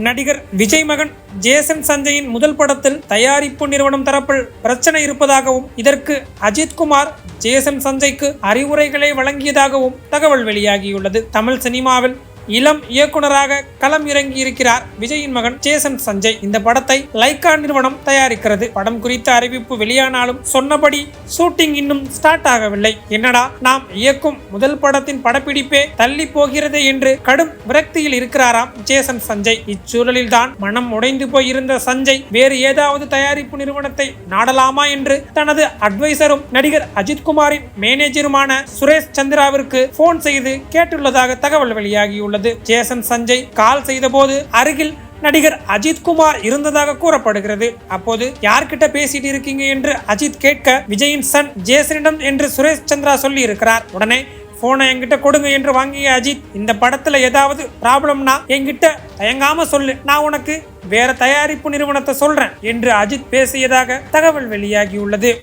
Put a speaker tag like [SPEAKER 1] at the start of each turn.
[SPEAKER 1] நடிகர் விஜய் மகன் ஜேசன் சஞ்சயின் முதல் படத்தில் தயாரிப்பு நிறுவனம் தரப்பில் பிரச்சனை இருப்பதாகவும் இதற்கு அஜித்குமார் ஜேசன் சஞ்சய்க்கு அறிவுரைகளை வழங்கியதாகவும் தகவல் வெளியாகியுள்ளது. தமிழ் சினிமாவில் இளம் இயக்குனராக களம் இறங்கி இருக்கிறார் விஜயின் மகன் ஜேசன் சஞ்சய். இந்த படத்தை லைகா நிறுவனம் தயாரிக்கிறது. படம் குறித்த அறிவிப்பு வெளியானாலும் சொன்னபடி ஷூட்டிங் இன்னும் ஸ்டார்ட் ஆகவில்லை. என்னடா நாம் இயக்கும் முதல் படத்தின் படப்பிடிப்பே தள்ளி போகிறது என்று கடும் விரக்தியில் இருக்கிறாராம் ஜேசன் சஞ்சய். இச்சூழலில் தான் மனம் உடைந்து போயிருந்த சஞ்சய் வேறு ஏதாவது தயாரிப்பு நிறுவனத்தை நாடலாமா என்று தனது அட்வைசரும் நடிகர் அஜித்குமாரின் மேனேஜருமான சுரேஷ் சந்திராவிற்கு போன் செய்து கேட்டுள்ளதாக தகவல் வெளியாகியுள்ளது. ஜேசன் சஞ்சய் கால் செய்த போது அருகில் நடிகர் அஜித்குமார் இருந்ததாக கூறப்படுகிறது. அப்போது யார்கிட்ட பேசிட்டு இருக்கீங்க என்று அஜித் கேட்க விஜயின் சன் ஜேசனிடம் என்று சுரேஷ் சந்திரா சொல்லி இருக்கிறார். உடனே போனை என்கிட்ட கொடுங்க என்று வாங்கிய அஜித், இந்த படத்துல ஏதாவது ப்ராப்ளம்னா என்கிட்ட தயங்காம சொல்லு, நான் உனக்கு வேற தயாரிப்பு நிறுவனத்தை சொல்றேன் என்று அஜித் பேசியதாக தகவல் வெளியாகியுள்ளது.